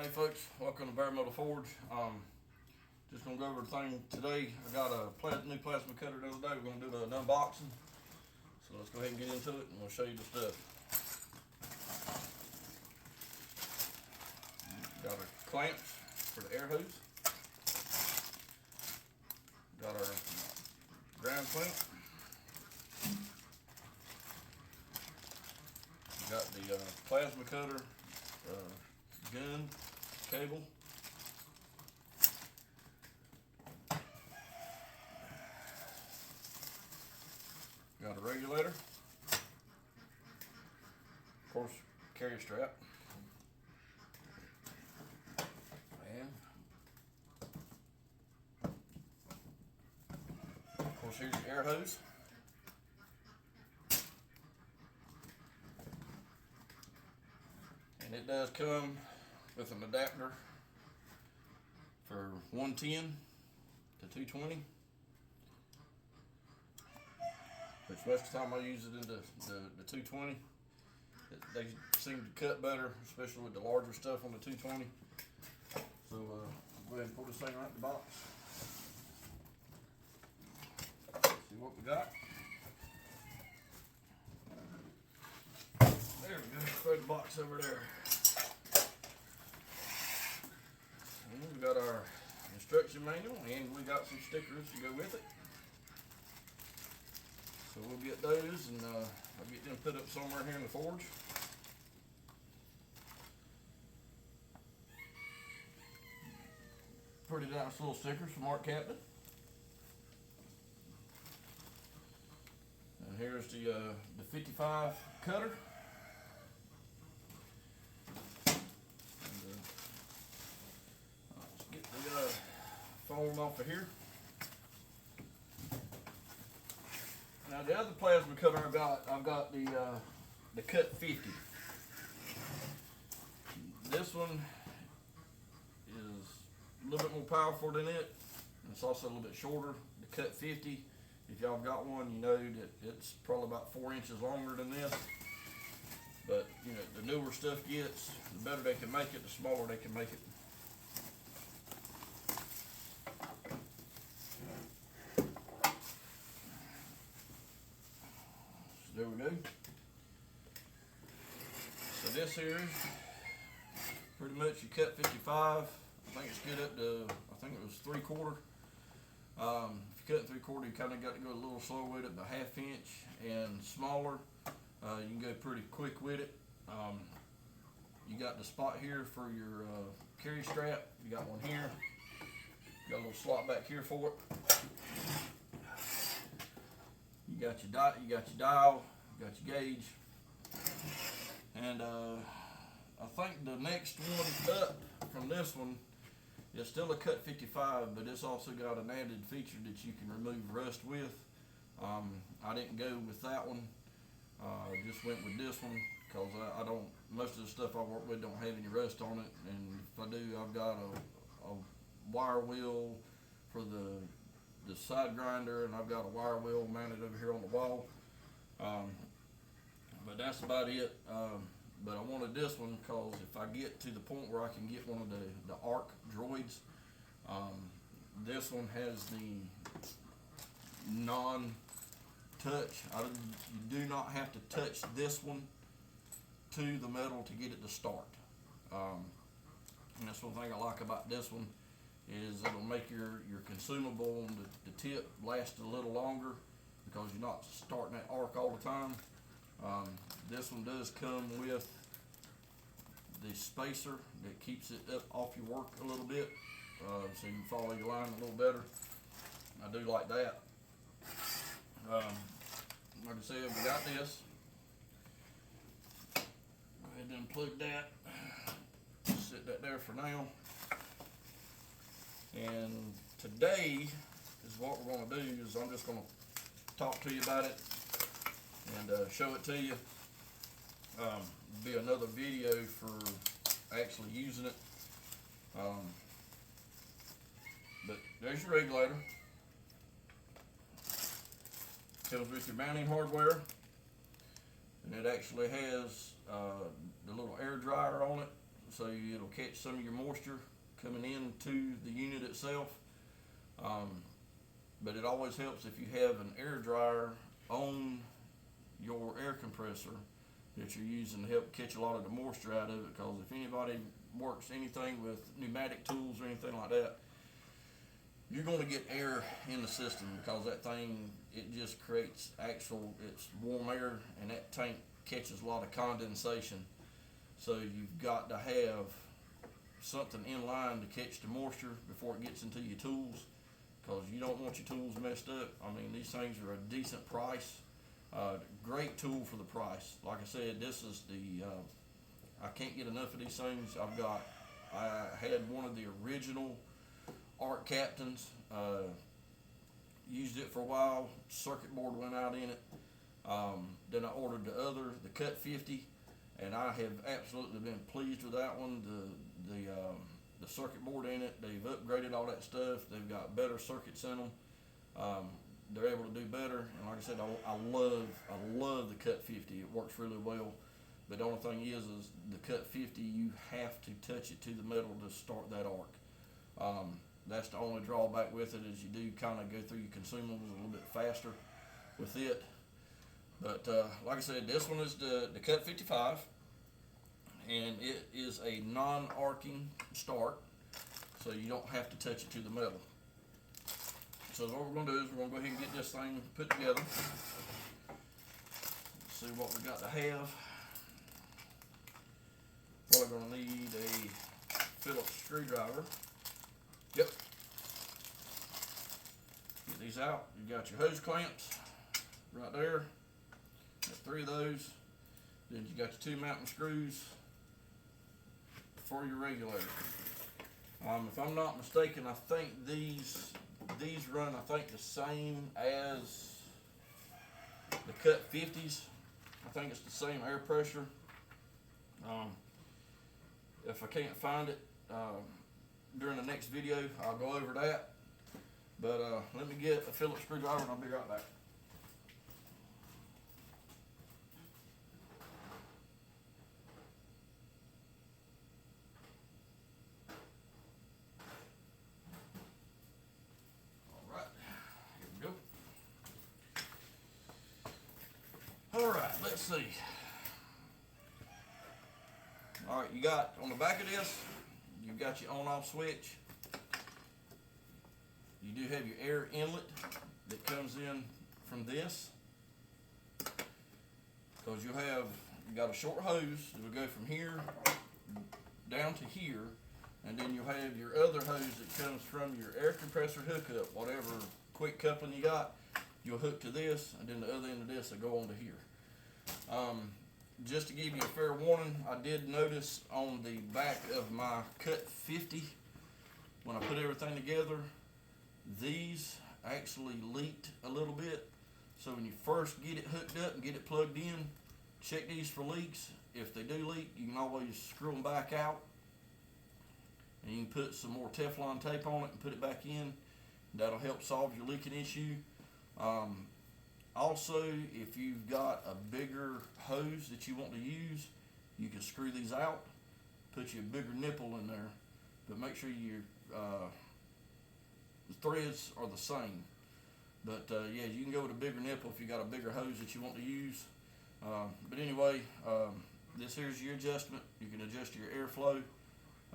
Hey folks, welcome to Bare Metal Forge. Just gonna go over the thing today. I got a new plasma cutter the other day. We're gonna do an unboxing. So let's go ahead and get into it and we'll show you the stuff. Got our clamps for the air hose. Got our ground clamp. Got the plasma cutter gun cable. Got a regulator. Of course, carry strap. And of course, here's the air hose. And it does come with an adapter for 110 to 220. Which most of the time I use it in the 220. They seem to cut better, especially with the larger stuff on the 220. So go ahead and pull this thing right in the box. See what we got. There we go. Throw the box over there. And we got our instruction manual, and we got some stickers to go with it. So we'll get those, and I'll get them put up somewhere here in the forge. Pretty nice little stickers from Mark Captain. And here's the 55 cutter. Let's get the foam off of here. Now the other plasma cutter I've got the Cut 50. This one is a little bit more powerful than it. And it's also a little bit shorter. The Cut 50, if y'all got one, you know that it's probably about 4 inches longer than this. But you know, the newer stuff gets, the better they can make it, the smaller they can make it. There we go. So this here is pretty much your Cut 55. I think it's good up to, I think it was 3/4. If you cut 3/4, you kind of got to go a little slow with it, about 1/2 inch, and smaller, you can go pretty quick with it. You got the spot here for your carry strap. You got one here. Got a little slot back here for it. You got your dial, you got your gauge, and I think the next one up from this one is still a Cut 55, but it's also got an added feature that you can remove rust with. I didn't go with that one. I just went with this one because I don't. Most of the stuff I work with don't have any rust on it, and if I do, I've got a wire wheel for the side grinder, and I've got a wire wheel mounted over here on the wall. But that's about it. But I wanted this one because if I get to the point where I can get one of the ARC droids, this one has the non-touch. You do not have to touch this one to the metal to get it to start. And that's one thing I like about this one, is it'll make your consumable on the tip last a little longer because you're not starting that arc all the time. This one does come with the spacer that keeps it up off your work a little bit, so you can follow your line a little better. I do like that. Like I said, we got this. Go ahead and unplug that. Sit that there for now. And today is what we're going to do is I'm just going to talk to you about it and show it to you. Be another video for actually using it. But there's your regulator. Comes with your mounting hardware, and it actually has the little air dryer on it, so it'll catch some of your moisture coming into the unit itself. But it always helps if you have an air dryer on your air compressor that you're using to help catch a lot of the moisture out of it, because if anybody works anything with pneumatic tools or anything like that, you're going to get air in the system, because that thing, it just creates it's warm air, and that tank catches a lot of condensation. So you've got to have something in line to catch the moisture before it gets into your tools, because you don't want your tools messed up. I mean, these things are a decent price. Great tool for the price. Like I said, this is I can't get enough of these things. I had one of the original Arc Captains, used it for a while, circuit board went out in it. Then I ordered the Cut 50, and I have absolutely been pleased with that one. The circuit board in it, they've upgraded all that stuff. They've got better circuits in them. They're able to do better, and like I said, I love the Cut 50. It works really well. But the only thing is the Cut 50, you have to touch it to the metal to start that arc. That's the only drawback with it, is you do kind of go through your consumables a little bit faster with it. But like I said, this one is the Cut 55, and it is a non-arcing start, so you don't have to touch it to the metal. So what we're going to do is we're going to go ahead and get this thing put together. Let's see what we got to have. We're going to need a Phillips screwdriver. Yep. Get these out. You got your hose clamps right there. Got 3 of those. Then you got your 2 mounting screws for your regulator. If I'm not mistaken, I think these run, I think, the same as the Cut 50s. I think it's the same air pressure. If I can't find it during the next video, I'll go over that. But let me get a Phillips screwdriver and I'll be right back. Alright, let's see. Alright, you got on the back of this, you've got your on-off switch. You do have your air inlet that comes in from this, because you got a short hose that will go from here down to here, and then you'll have your other hose that comes from your air compressor hookup, whatever quick coupling you got. You'll hook to this, and then the other end of this will go onto here. Just to give you a fair warning, I did notice on the back of my Cut 50, when I put everything together, these actually leaked a little bit. So when you first get it hooked up and get it plugged in, check these for leaks. If they do leak, you can always screw them back out, and you can put some more Teflon tape on it and put it back in. That'll help solve your leaking issue. Also, if you've got a bigger hose that you want to use, you can screw these out, put you a bigger nipple in there, but make sure your threads are the same. But yeah, you can go with a bigger nipple if you got a bigger hose that you want to use. But anyway, this here's your adjustment. You can adjust your airflow.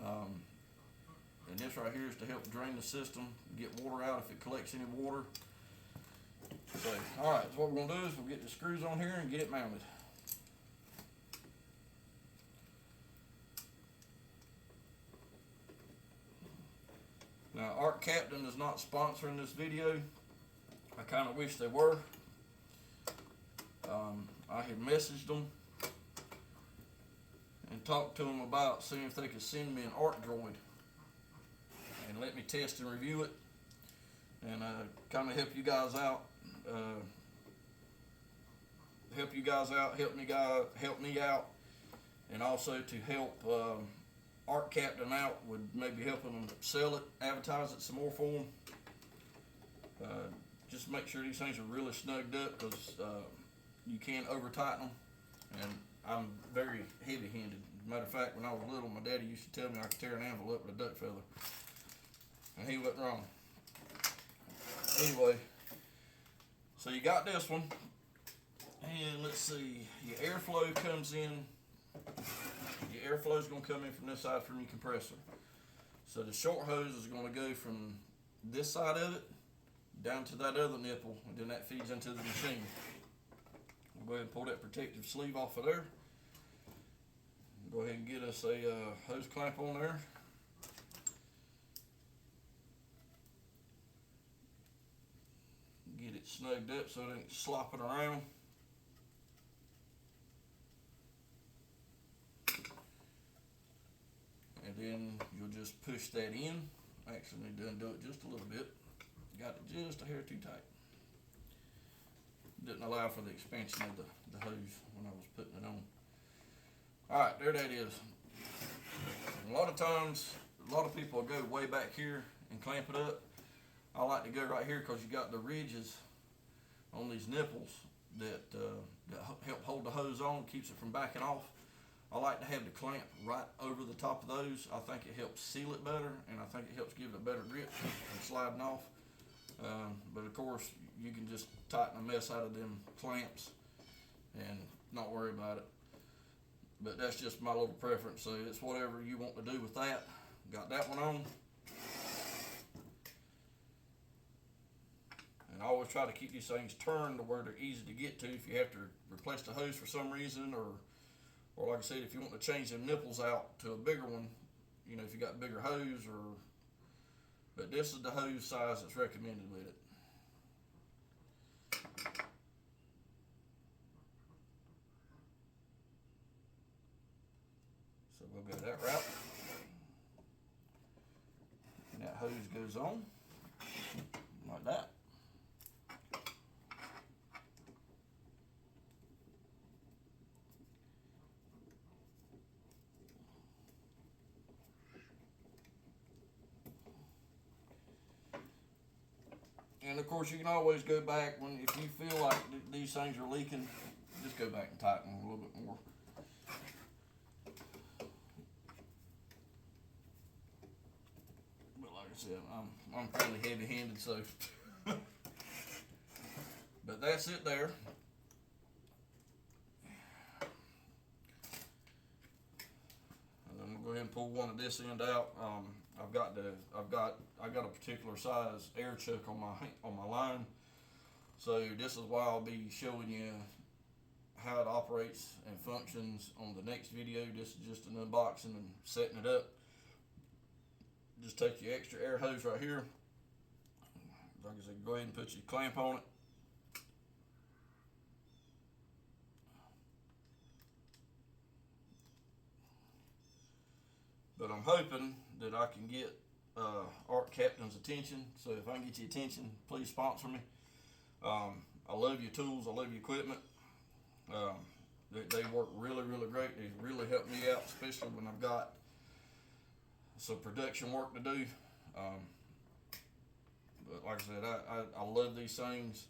And this right here is to help drain the system, get water out if it collects any water. So, alright, so what we're going to do is we'll get the screws on here and get it mounted. Now, Arc Captain is not sponsoring this video. I kind of wish they were. I had messaged them and talked to them about seeing if they could send me an Arc Droid and let me test and review it, and kind of help you guys out. Help me out, and also to help Arc Captain out with maybe helping them sell it, advertise it some more for them. Just make sure these things are really snugged up, because you can over tighten them, and I'm very heavy-handed. Matter of fact, when I was little, my daddy used to tell me I could tear an anvil up with a duck feather, and he wasn't wrong. Anyway, so you got this one, and let's see, your airflow comes in. Your airflow is going to come in from this side from your compressor. So the short hose is going to go from this side of it down to that other nipple, and then that feeds into the machine. We'll go ahead and pull that protective sleeve off of there. Go ahead and get us a hose clamp on there. Get it snugged up so it ain't slopping around. And then you'll just push that in. Actually, need to undo it just a little bit. Got it just a hair too tight. Didn't allow for the expansion of the hose when I was putting it on. Alright, there that is. A lot of times, a lot of people go way back here and clamp it up. I like to go right here because you got the ridges on these nipples that help hold the hose on, keeps it from backing off. I like to have the clamp right over the top of those. I think it helps seal it better, and I think it helps give it a better grip from sliding off. But of course, you can just tighten a mess out of them clamps and not worry about it. But that's just my little preference, so it's whatever you want to do with that. Got that one on. And I always try to keep these things turned to where they're easy to get to if you have to replace the hose for some reason, or like I said, if you want to change them nipples out to a bigger one, you know, if you got bigger hose, but this is the hose size that's recommended with it. So we'll go that route. And that hose goes on like that. And of course, you can always go back if you feel like these things are leaking, just go back and tighten them a little bit more. But like I said, I'm fairly heavy-handed, so. But that's it there. And then we'll go ahead and pull one of this end out. I got a particular size air chuck on my line, so this is why I'll be showing you how it operates and functions on the next video. This is just an unboxing and setting it up. Just take your extra air hose right here. Like I said, go ahead and put your clamp on it. But I'm hoping that I can get Art Captain's attention. So if I can get your attention, please sponsor me. I love your tools. I love your equipment. They work really, really great. They really help me out, especially when I've got some production work to do. But like I said, I love these things.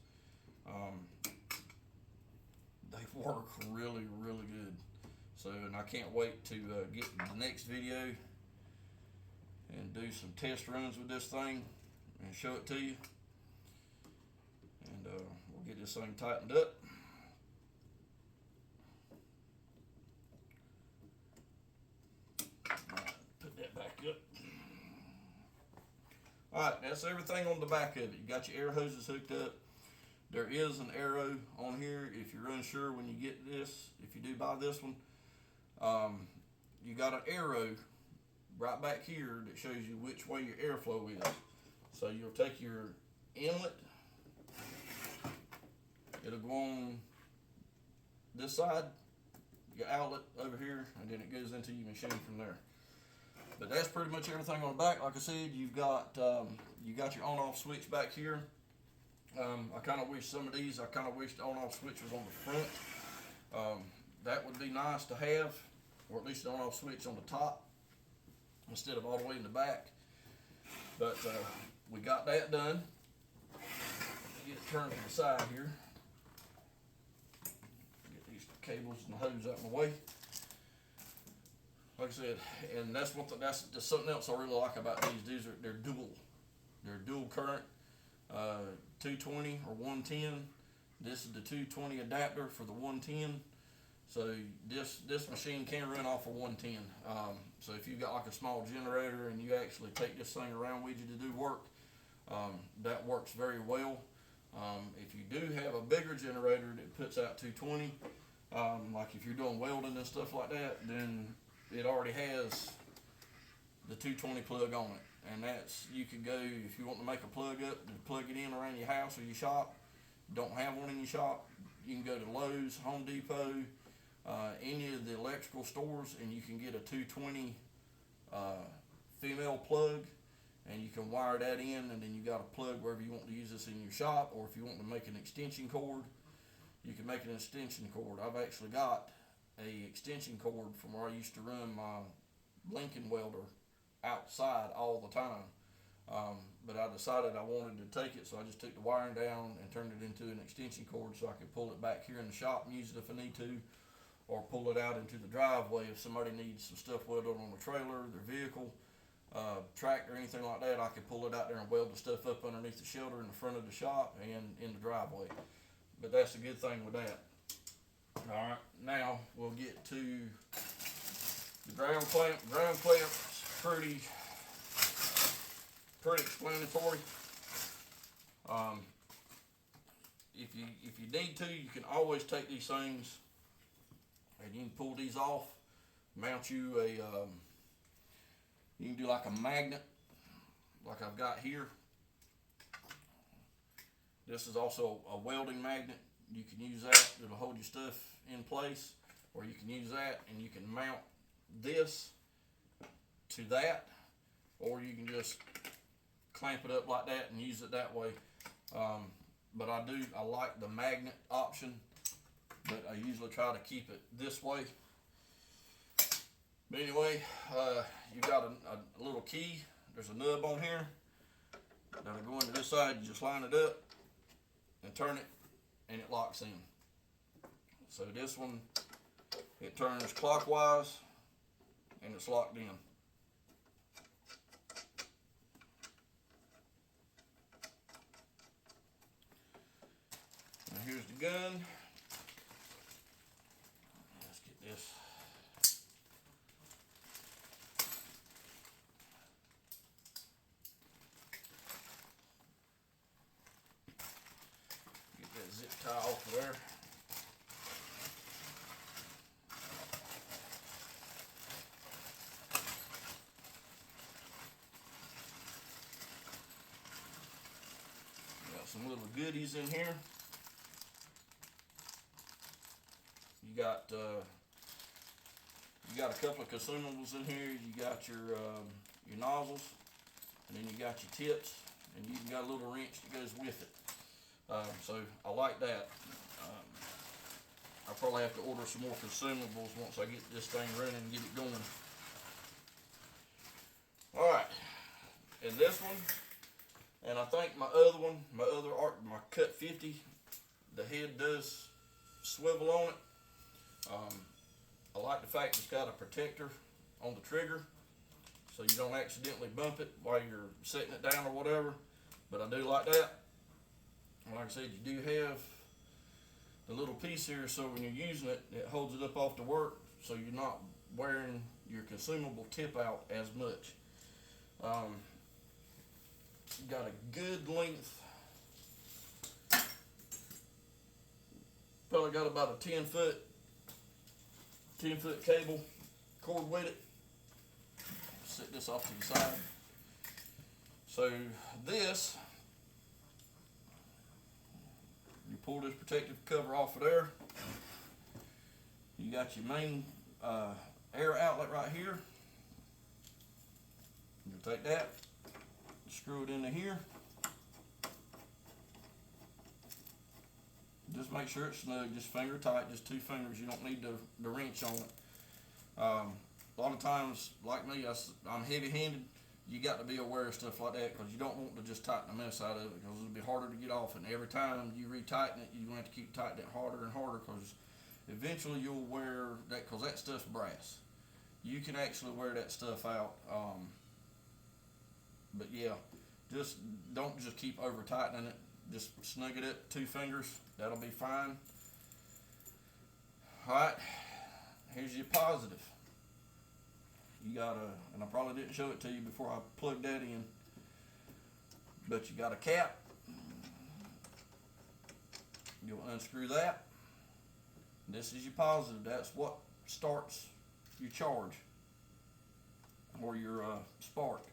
They work really, really good. So, and I can't wait to get to the next video and do some test runs with this thing and show it to you. And we'll get this thing tightened up. Alright, put that back up. Alright, that's everything on the back of it. You got your air hoses hooked up. There is an arrow on here if you're unsure when you get this. If you do buy this one, you got an arrow right back here that shows you which way your airflow is. So you'll take your inlet, it'll go on this side, your outlet over here, and then it goes into your machine from there. But that's pretty much everything on the back. Like I said, you got your on-off switch back here. I kind of wish some of these, the on-off switch was on the front. That would be nice to have, or at least the on-off switch on the top instead of all the way in the back. But we got that done. Get it turned to the side here. Get these cables and the hose out of my way. Like I said, and that's just something else I really like about these. They're dual current, 220 or 110. This is the 220 adapter for the 110. So this machine can run off of 110. So if you've got like a small generator and you actually take this thing around with you to do work, that works very well. If you do have a bigger generator that puts out 220, like if you're doing welding and stuff like that, then it already has the 220 plug on it. And that's, you can go, if you want to make a plug up to plug it in around your house or your shop, don't have one in your shop, you can go to Lowe's, Home Depot, any of the electrical stores, and you can get a 220 female plug, and you can wire that in, and then you got a plug wherever you want to use this in your shop, or if you want to make an extension cord, you can make an extension cord. I've actually got a extension cord from where I used to run my Lincoln welder outside all the time. But I decided I wanted to take it, so I just took the wiring down and turned it into an extension cord so I could pull it back here in the shop and use it if I need to, or pull it out into the driveway if somebody needs some stuff welded on the trailer, their vehicle, tractor, anything like that. I could pull it out there and weld the stuff up underneath the shelter in the front of the shop and in the driveway. But that's a good thing with that. Alright, now we'll get to the ground clamp. Ground clamp's pretty explanatory. If you need to, you can always take these things and you can pull these off, mount you a, you can do like a magnet, like I've got here. This is also a welding magnet. You can use that, it'll hold your stuff in place, or you can use that and you can mount this to that, or you can just clamp it up like that and use it that way. But I like the magnet option, but I usually try to keep it this way. But anyway, you got a little key. There's a nub on here that'll go into this side. You just line it up and turn it, and it locks in. So this one, it turns clockwise and it's locked in. Now here's the gun. Let's get this. Get that zip tie off of there. Got some little goodies in here. You got a couple of consumables in here. You got your nozzles, and then you got your tips, and you got a little wrench that goes with it. So I like that. I'll probably have to order some more consumables once I get this thing running and get it going. Alright, and this one, and I think my Cut 50, the head does swivel on it. I like the fact it's got a protector on the trigger, so you don't accidentally bump it while you're setting it down or whatever, but I do like that. And like I said, you do have the little piece here, so when you're using it, it holds it up off the work, so you're not wearing your consumable tip out as much. Got a good length, probably got about a 10 foot cable cord with it. Set this off to the side. So this, you pull this protective cover off of there. You got your main air outlet right here. You'll take that, screw it into here. Just make sure it's snug, just finger tight, just 2 fingers. You don't need the wrench on it. A lot of times, like me, I'm heavy-handed. You got to be aware of stuff like that, because you don't want to just tighten the mess out of it, because it'll be harder to get off. And every time you retighten it, you're going to have to keep tightening it harder and harder, because eventually you'll wear that, cause that stuff's brass. You can actually wear that stuff out. But yeah, just don't just keep over tightening it. Just snug it up, 2 fingers. That'll be fine. All right. Here's your positive. You got and I probably didn't show it to you before I plugged that in, but you got a cap. You'll unscrew that. This is your positive. That's what starts your charge or your spark.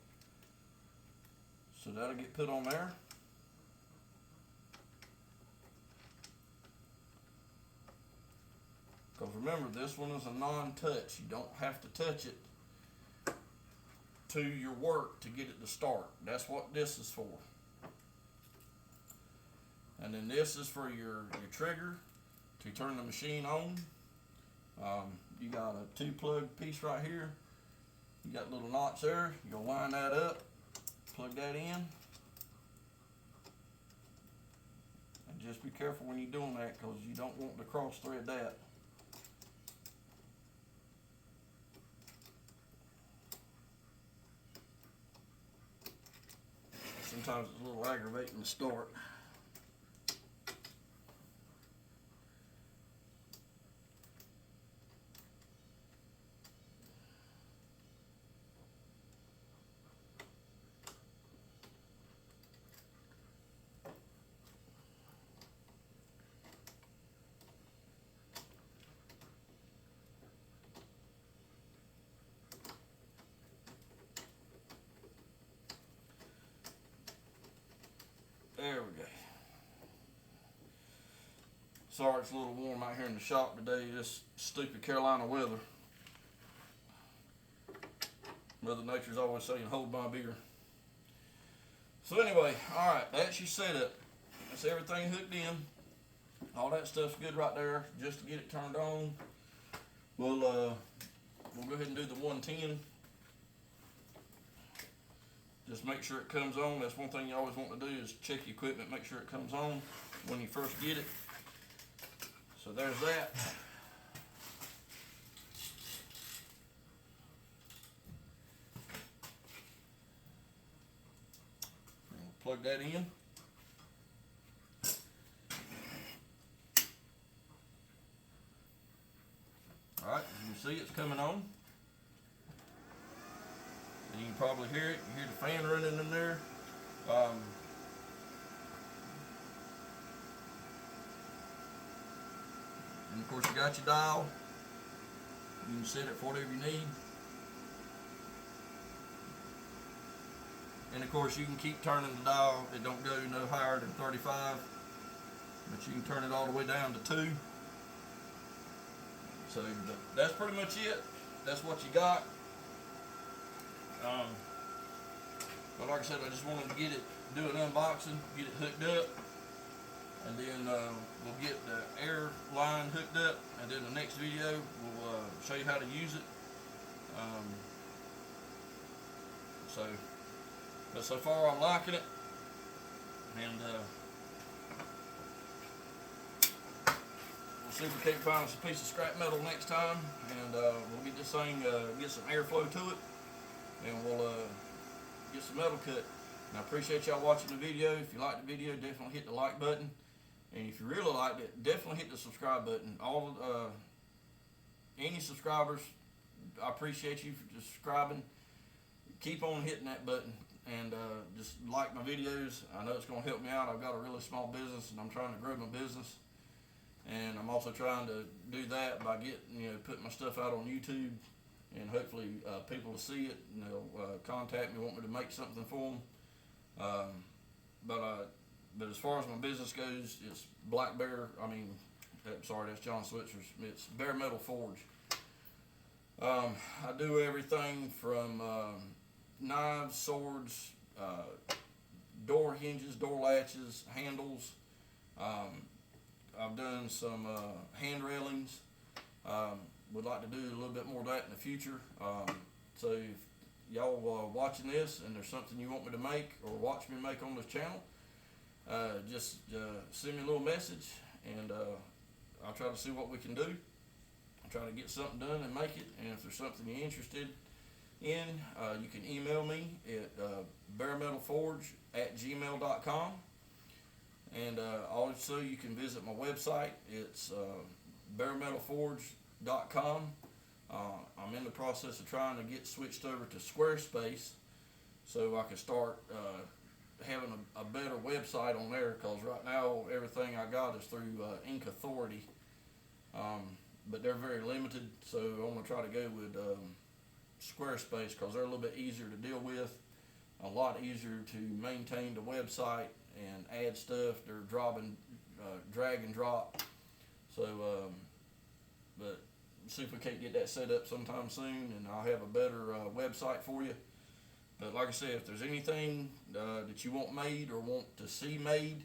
So that'll get put on there. Because remember, this one is a non-touch. You don't have to touch it to your work to get it to start. That's what this is for. And then this is for your trigger to turn the machine on. You got a 2-plug piece right here. You got little knots there. You'll line that up, plug that in. And just be careful when you're doing that, because you don't want to cross thread that. Sometimes it's a little aggravating to start. There we go. Sorry it's a little warm out here in the shop today. This stupid Carolina weather. Mother Nature's always saying, hold my beer. So anyway, alright, that's your setup. That's everything hooked in. All that stuff's good right there, just to get it turned on. We'll go ahead and do the 110. Just make sure it comes on. That's one thing you always want to do, is check your equipment, make sure it comes on when you first get it. So there's that. Plug that in. Alright, as you can see, it's coming on. And you can probably hear it. You hear the fan running in there. And of course you got your dial. You can set it for whatever you need. And of course you can keep turning the dial. It don't go no higher than 35. But you can turn it all the way down to 2. So that's pretty much it. That's what you got. But like I said, I just wanted to do an unboxing, get it hooked up, and then we'll get the air line hooked up, and then the next video we'll show you how to use it. But so far I'm liking it, and we'll see if we can't find us a piece of scrap metal next time, and we'll get this thing, get some airflow to it, and we'll get some metal cut. And I appreciate y'all watching the video. If you liked the video, definitely hit the like button, and if you really liked it, definitely hit the subscribe button. Any subscribers, I appreciate you for subscribing. Keep on hitting that button, and just like my videos. I know it's going to help me out. I've got a really small business, and I'm trying to grow my business, and I'm also trying to do that by putting my stuff out on YouTube. And hopefully people will see it, and they'll contact me, want me to make something for them. But as far as my business goes, it's Black Bear. That's John Switzer's. It's Bare Metal Forge. I do everything from knives, swords, door hinges, door latches, handles. I've done some hand railings. Would like to do a little bit more of that in the future. So if y'all watching this and there's something you want me to make or watch me make on this channel, just send me a little message, and I'll try to see what we can do. I'll try to get something done and make it. And if there's something you're interested in, you can email me at baremetalforge@gmail.com. And also you can visit my website. It's baremetalforge.com. I'm in the process of trying to get switched over to Squarespace so I can start having a better website on there, because right now everything I got is through Ink Authority, but they're very limited, so I'm going to try to go with Squarespace because they're a little bit easier to deal with, a lot easier to maintain the website and add stuff. They're drag and drop. So, but see if we can't get that set up sometime soon, and I'll have a better website for you. But like I said, if there's anything that you want made or want to see made,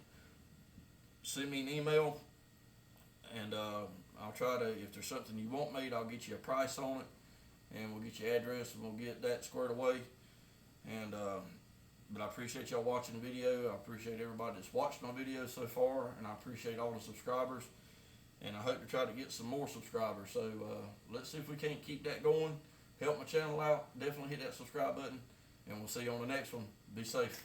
send me an email, and I'll try to, if there's something you want made, I'll get you a price on it, and we'll get your address, and we'll get that squared away. And but I appreciate y'all watching the video. I appreciate everybody that's watched my videos so far, and I appreciate all the subscribers. And I hope to try to get some more subscribers. So let's see if we can't keep that going. Help my channel out. Definitely hit that subscribe button. And we'll see you on the next one. Be safe.